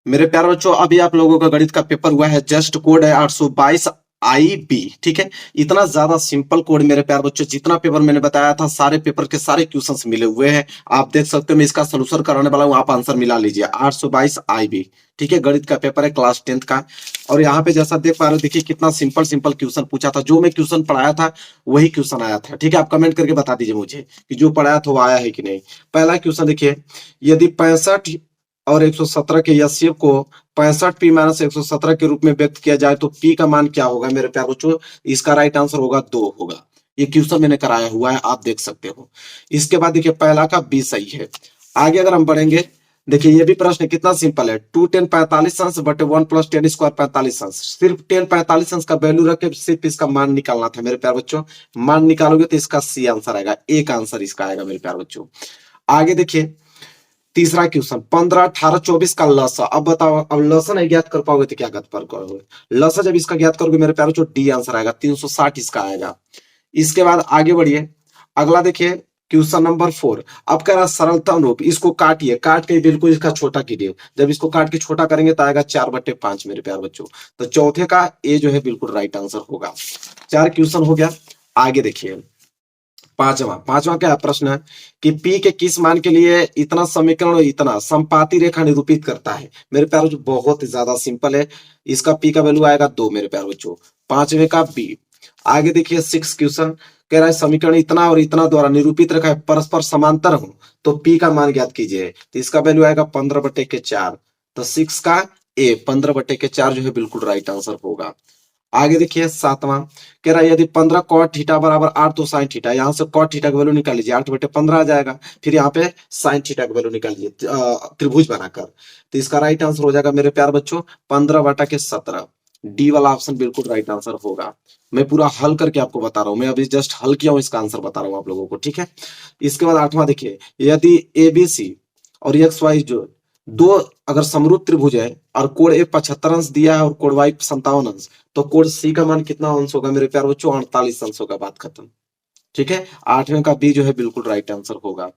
मेरे प्यारे बच्चों, अभी आप लोगों का गणित का पेपर हुआ है। जस्ट कोड है 822 IB। ठीक है, इतना ज्यादा सिंपल कोड मेरे प्यारे बच्चों, जितना पेपर मैंने बताया था सारे पेपर के सारे क्वेश्चंस मिले हुए हैं। आप देख सकते हो, मैं इसका सोल्यूशन कराने वाला हूँ, आप आंसर मिला लीजिए। 822 IB, ठीक है, गणित का पेपर है क्लास 10th का। और यहाँ पे जैसा देख पा रहे हो, देखिए कितना सिंपल सिंपल क्वेश्चन पूछा था। जो मैं क्वेश्चन पढ़ाया था वही क्वेश्चन आया था। ठीक है, आप कमेंट करके बता दीजिए मुझे कि जो पढ़ाया था वो आया है कि नहीं। पहला क्वेश्चन देखिए, यदि 65 और 117 के एचसीएफ को 65 पी माइनस 117 के रूप में व्यक्त किया जाए तो पी का मान क्या होगा मेरे प्यारे बच्चों। इसका राइट आंसर होगा 2 होगा। ये क्वेश्चन मैंने कराया हुआ है, आप देख सकते हो। इसके बाद देखिए पहला का बी सही है। आगे अगर हम बढ़ेंगे, देखिए ये भी प्रश्न कितना सिंपल है। 2 10 45 अंश बटे 1 प्लस 10 स्क्वायर 45 अंश। सिर्फ 10 45 अंश का वैल्यू रख के सिर्फ इसका मान निकालना था मेरे प्यारे बच्चों। मान निकालोगे तो इसका सी आंसर आएगा, एक आंसर इसका आएगा मेरे प्यारे बच्चों। आगे देखिए तीसरा क्वेश्चन, 15 18 24 का लसा। अब बताओ, अब लसा नहीं ज्ञात कर पाओगे तो क्या ज्ञात कर पाओगे। लसा जब इसका ज्ञात करोगे मेरे प्यारे, डी आंसर आएगा, 360 इसका आएगा। इसके बाद आगे बढ़िए, अगला देखिए क्वेश्चन नंबर 4। अब कह रहा सरलतम रूप, इसको काटिए, काट के बिल्कुल इसका छोटा कीजिए। जब इसको काट के छोटा करेंगे तो आएगा 4/5 मेरे प्यारे बच्चों। तो चौथे का ए जो है बिल्कुल राइट आंसर होगा। 4 क्वेश्चन हो गया। आगे देखिए पांचवा पांचवा क्या प्रश्न है कि पी के किस मान के लिए इतना समीकरण और इतना संपाती रेखा निरूपित करता है। मेरे प्यारे बच्चों बहुत ही ज्यादा सिंपल है। इसका पी का वैल्यू आएगा 2 मेरे प्यारे बच्चों। पांचवे का बी। आगे देखिए 6 क्वेश्चन, कह रहा है समीकरण इतना और इतना द्वारा निरूपित रेखा परस्पर समांतर हो तो पी का मान ज्ञात कीजिए। तो इसका वैल्यू आएगा 15/4। तो 6 का ए 15/4 जो है बिल्कुल राइट आंसर होगा। आगे देखिए सातवां, कह रहा है यदि 15 कॉट थीटा बराबर 8 तो साइन थीटा। यहाँ से कॉट थीटा का वैल्यू निकाल लीजिए, 8/15 आ जाएगा। फिर यहाँ पे साइन थीटा का वैल्यू निकाल लीजिए त्रिभुज बनाकर। तो इसका राइट आंसर हो जाएगा मेरे प्यार बच्चों 15/17। डी वाला ऑप्शन बिल्कुल राइट आंसर होगा। मैं पूरा हल करके आपको बता रहा हूँ, मैं अभी जस्ट हल किया हूँ, इसका आंसर बता रहा हूँ आप लोगों को। ठीक है, इसके बाद आठवां देखिए, यदि ABC और XY जो दो अगर समरूप त्रिभुज है और कोण ए 75 अंश दिया है और कोण वाई 57 अंश, तो कोण सी का मान कितना अंश होगा मेरे प्यारे बच्चों, 48 अंश होगा। बात खत्म। ठीक है, आठवें का बी जो है बिल्कुल राइट आंसर होगा।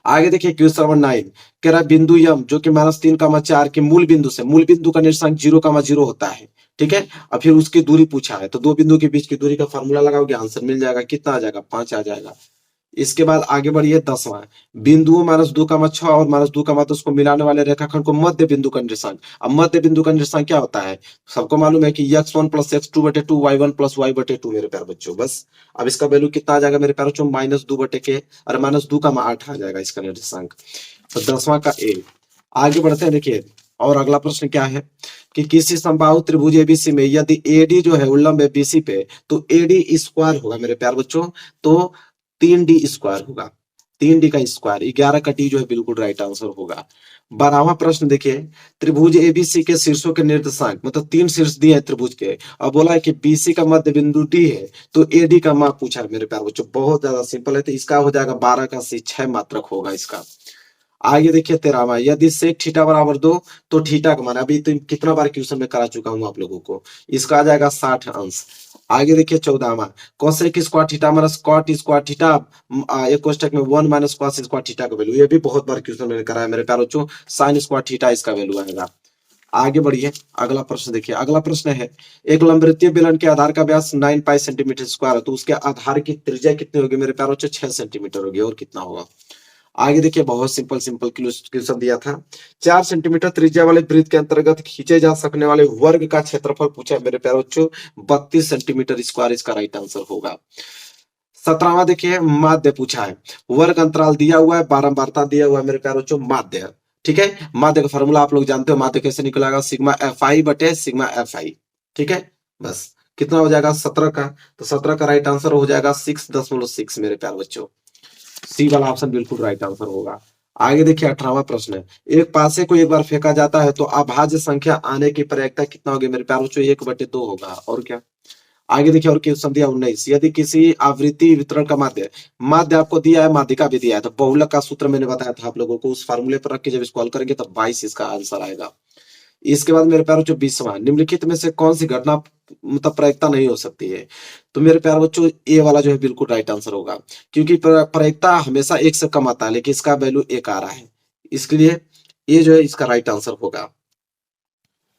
आगे देखिए क्वेश्चन नंबर 9, कह रहा है बिंदु यम जो कि -3,4 के मूल बिंदु से, मूल बिंदु का निर्देशांक 0,0 होता है। ठीक है, और फिर उसकी दूरी पूछा है, तो दो बिंदु के बीच की दूरी का फार्मूला लगाओगे, आंसर मिल जाएगा। कितना आ जाएगा, 5 आ जाएगा। इसके बाद आगे बढ़िए 10वां, बिंदुओं -2,6 और -2,10 को मिलाने वाले रेखाखंड को मध्य बिंदु का निर्देशांक। अब मध्य बिंदु का निर्देशांक क्या होता है, सबको मालूम है कि x1 + x2/2 y1 + y/2 मेरे प्यारे बच्चों। बस अब इसका वैल्यू कितना आ जाएगा मेरे प्यारे बच्चों, -2/के और -2,8 आ जाएगा इसका निर्देशांक। तो 10वां का ए। आगे बढ़ते हैं, देखिए और अगला प्रश्न क्या है कि किसी समबाहु त्रिभुज एबीसी में यदि एडी जो है उल्लंब है बीसी पे, तो एडी स्क्वायर होगा मेरे प्यारे बच्चों, तो 3D स्क्वायर होगा। 3D का स्क्वायर 11 का डी जो है बिल्कुल राइट आंसर होगा। 12वां प्रश्न देखिए, त्रिभुज एबीसी के शीर्षों के निर्देशांक, मतलब 3 शीर्ष दिए हैं त्रिभुज के, अब बोला है कि बीसी का मध्य बिंदु डी है तो एडी का माप पूछा है मेरे प्यारे बच्चों। बहुत ज्यादा सिंपल है, तो इसका हो जाएगा 12 का सी 6 मात्रक होगा इसका। आगे देखिए 13वां, यदि सेक थीटा बराबर 2 तो थीटा का मान, अभी तो कितना बार क्वेश्चन में करा चुका हूं आप लोगों को, इसका आ जाएगा 60 अंश। आगे देखिए 14वां, cosec square theta minus cot square theta, एक कोष्टक में 1 माइनस कॉस स्क्वायर थीटा का वैल्यू। ये भी बहुत बार क्वेश्चन मैंने कराया मेरे प्यारे बच्चों। साइन स्क्वायर थीटा इसका वैल्यू आएगा। आगे बढ़िए, अगला प्रश्न देखिए। अगला प्रश्न है, एक लंबवृत्तीय बेलन के आधार का व्यास 9 पाई सेंटीमीटर स्क्वायर है, तो उसके आधार की त्रिज्या कितनी होगी मेरे प्यारे बच्चों, 6 सेंटीमीटर होगी। और कितना होगा, आगे देखिए बहुत सिंपल सिंपल क्वेश्चन दिया था। 4 सेंटीमीटर त्रिज्या वाले वृत्त के अंतर्गत खींचे जा सकने वाले वर्ग का क्षेत्रफल पूछा है मेरे प्यारे बच्चों, 32 सेंटीमीटर स्क्वायर इसका राइट आंसर होगा। 17वां देखिए माध्य पूछा है, वर्ग अंतराल दिया हुआ है, बारंबारता दिया हुआ है मेरे प्यारे बच्चों, माध्य। ठीक है, माध्य का फॉर्मूला आप लोग जानते हो, माध्य कैसे निकलेगा, सिग्मा FI बटे सिग्मा FI। ठीक है, बस कितना हो जाएगा 17 का, तो 17 का राइट आंसर हो जाएगा 6.6 मेरे प्यारे बच्चों। सी वाला ऑप्शन बिल्कुल राइट आंसर होगा। आगे देखिए 18वां प्रश्न है, एक पासे को एक बार फेंका जाता है तो अभाज्य संख्या आने की प्रयत्ता कितना होगी मेरे प्यारे बच्चों, 1/2 होगा। और क्या, आगे देखिए और क्वेश्चन दिया 19, यदि किसी आवृत्ति वितरण का माध्य, माध्य आपको दिया है, माध्यिका भी दिया है, तो बहुलक का सूत्र मैंने बताया था आप लोगों को, उस फार्मूले पर रख के जब इसको हल करेंगे तो 22 इसका आंसर आएगा। इसके बाद मेरे प्यारे बच्चों 20वां, निम्नलिखित में से कौन सी घटना मतलब प्रायिकता नहीं हो सकती है, तो मेरे प्यारे बच्चों ए वाला जो है बिल्कुल राइट आंसर होगा, क्योंकि प्रायिकता हमेशा 1 से कम आता है, लेकिन इसका वैल्यू 1 आ रहा है, इसके लिए ये जो है इसका राइट आंसर होगा।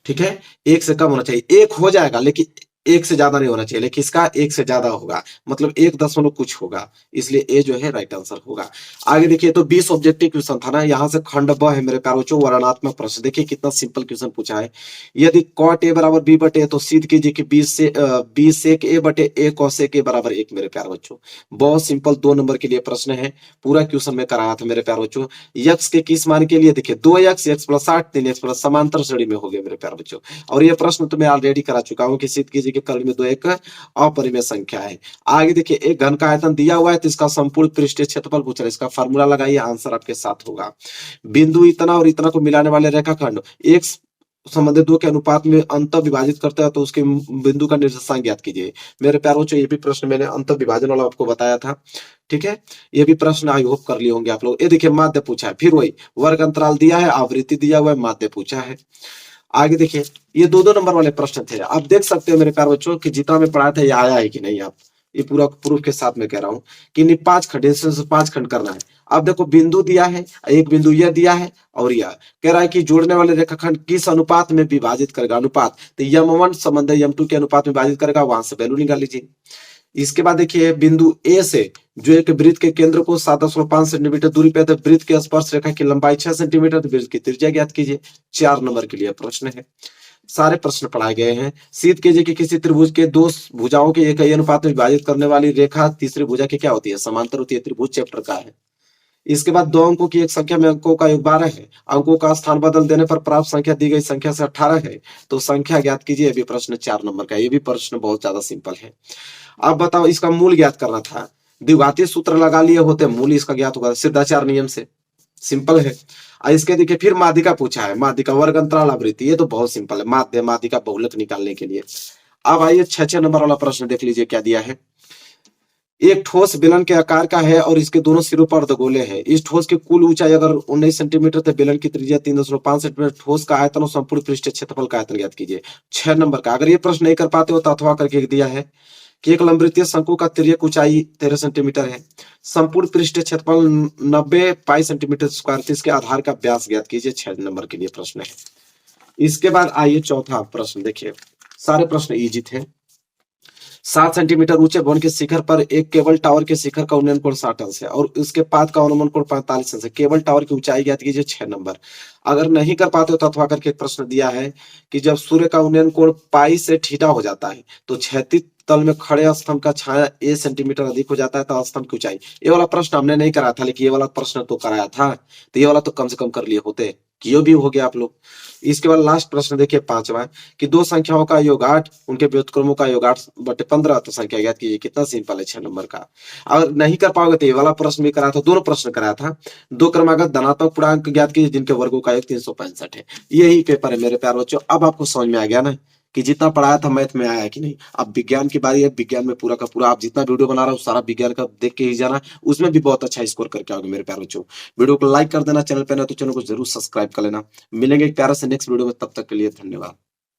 ठीक है, एक से कम होना चाहिए, एक हो जाएगा लेकिन एक से ज्यादा नहीं होना चाहिए, लेकिन इसका एक से ज्यादा होगा, मतलब 1 दशमलव कुछ होगा, इसलिए ए जो है राइट आंसर होगा। आगे देखिए, तो 20 ऑब्जेक्टिव क्वेश्चन था ना, यहाँ से खंड ब है मेरे प्यारे बच्चों, वर्णनात्मक प्रश्न। देखिए कितना सिंपल क्वेश्चन पूछा है। यदि कॉट ए बराबर बी बटे ए, तो सिद्ध कीजिए कि बी सेक ए बटे ए कॉसेक ए बराबर 1 मेरे प्यारे बच्चों। बहुत सिंपल 2 नंबर के लिए प्रश्न है, पूरा क्वेश्चन में कराया था मेरे प्यारे बच्चों। यक्स के किस मान के लिए, देखिए 2x, x plus 60, 3x plus समांतर श्रेणी में हो गए मेरे प्यारे बच्चों। और ये प्रश्न तो मैं ऑलरेडी करा चुका हूं कि सिद्ध कीजिए कि कर्ण में 2 एक अपरिमेय संख्या है। आगे देखिए, एक घन का आयतन दिया हुआ है तो इसका संपूर्ण पृष्ठीय क्षेत्रफल पूछ रहा है, इसका फार्मूला लगाइए, आंसर आपके साथ होगा। बिंदु इतना और इतना को मिलाने वाले रेखाखंड एक संबंधित दो के अनुपात में अंत विभाजित करता है तो उसके बिंदु का निर्देशांक ज्ञात कीजिए। मेरे प्यारे बच्चों, ये भी प्रश्न मैंने अंत विभाजन वाला आपको बताया था। ठीक है, ये भी प्रश्न आई होप कर लिए होंगे आप लोग। ये देखिए माध्य पूछा है, फिर वही वर्ग अंतराल दिया है, आवृत्ति दिया हुआ है, माध्य पूछा है। आगे देखिए, ये 2 2 नंबर वाले प्रश्न थे। आप देख सकते हो मेरे प्यारे बच्चों कि जितना मैं पढ़ाया था ये आया है कि नहीं। आप ये पूरा प्रूफ के साथ में कह रहा हूं कि 5 खंड, इसमें 5 खंड करना है। अब देखो बिंदु दिया है, एक बिंदु यह दिया है और यह कह रहा है कि जोड़ने वाले रेखाखंड किस अनुपात में विभाजित करेगा, अनुपात, तो यम1 संबंध यम2 के अनुपात में विभाजित करेगा, वहां से वैल्यू निकाल लीजिए। इसके बाद देखिए, बिंदु ए से जो एक वृत्त के केंद्र को 7.5 सेंटीमीटर दूरी पे, तो वृत्त के स्पर्श रेखा की लंबाई 6 सेंटीमीटर, तो वृत्त की त्रिज्या ज्ञात कीजिए। 4 नंबर के लिए प्रश्न है, सारे प्रश्न पढ़ाए गए हैं। सिद्ध कीजिए कि किसी त्रिभुज के दो भुजाओं के एक ही अनुपात में विभाजित करने वाली रेखा तीसरी भुजा की क्या होती है, समांतर होती है। त्रिभुज चैप्टर का है। इसके बाद 2 अंकों की एक संख्या में अंकों का योग 12 है, अंकों का स्थान बदल देने पर प्राप्त संख्या दी गई संख्या से 18 है, तो संख्या ज्ञात कीजिए। ये भी प्रश्न 4 नंबर का है, ये भी प्रश्न बहुत ज्यादा सिंपल है। अब बताओ, इसका मूल ज्ञात करना था, द्विघाती सूत्र लगा लिए होते, मूल इसका ज्ञात होगा सिद्धाचार नियम से, सिंपल है। इसके देखिए, फिर माध्यिका पूछा है, माध्यिका वर्ग अंतराल आवृत्ति, ये तो बहुत सिंपल है, माध्य माध्यिका बहुलक निकालने के लिए। अब आइए 6 6 नंबर वाला प्रश्न देख लीजिए क्या दिया है। एक ठोस बेलन के आकार का है और इसके दोनों सिरों पर अर्धगोले हैं। इस ठोस की कुल ऊंचाई अगर 19 सेंटीमीटर, तो बेलन की त्रिज्या 3.5 सेंटीमीटर। ठोस का आयतन और संपूर्ण पृष्ठ क्षेत्रफल का आयतन ज्ञात कीजिए। 6 नंबर का। अगर ये प्रश्न नहीं कर पाते हो तो अथवा करके दिया है कि एक लंबवृत्तीय शंकु का तिर्यक ऊंचाई 13 सेंटीमीटर है, संपूर्ण पृष्ठ क्षेत्रफल 90 पाई सेंटीमीटर स्क्वायर, तो इसके आधार का व्यास ज्ञात कीजिए। 6 नंबर के लिए प्रश्न है। इसके बाद आइए चौथा प्रश्न देखिए, सारे प्रश्न इजी थे। 7 सेंटीमीटर ऊंचे भवन के शिखर पर एक केबल टावर के शिखर का उन्नयन कोण 60 अंश है और उसके पाद का अनुमान कोण 45 अंश है। केबल टावर की ऊंचाई ज्ञात कीजिए। 6 नंबर। अगर नहीं कर पाते हो तो अथवा करके एक प्रश्न दिया है कि जब सूर्य का उन्नयन कोण पाई से थीटा हो जाता है तो क्षैतिज तल में खड़े स्तंभ का छाया ए सेंटीमीटर अधिक हो जाता है तो स्तंभ की ऊंचाई। ये वाला प्रश्न हमने नहीं कराया था, लेकिन ये वाला प्रश्न तो कराया था, तो ये वाला तो कम से कम कर लिए होते, कियो भी हो गया आप लोग। इसके बाद लास्ट प्रश्न देखिए 5वां कि दो संख्याओं का योग 8, उनके व्युत्क्रमों का योग 8/15, तो संख्या ज्ञात कीजिए। कितना सिंपल है 6 नंबर का। अगर नहीं कर पाओगे तो ये वाला प्रश्न भी कराया था, दोनों प्रश्न कराया था। दो क्रमागत धनात्मक पूर्णांक ज्ञात कीजिए जिनके वर्गों का योग 365 है। यही पेपर है मेरे प्यारे बच्चों। अब आपको समझ में आ गया ना कि जितना पढ़ाया था मैथ में आया है कि नहीं। अब विज्ञान की बारी है, विज्ञान में पूरा का पूरा आप जितना वीडियो बना रहा हूँ सारा विज्ञान का देख के ही जाना, उसमें भी बहुत अच्छा स्कोर करके आओगे मेरे प्यारे बच्चों। वीडियो को लाइक कर देना, चैनल पे ना तो चैनल को जरूर सब्सक्राइब कर लेना। मिलेंगे एक प्यारे से नेक्स्ट वीडियो में, तब तक के लिए धन्यवाद।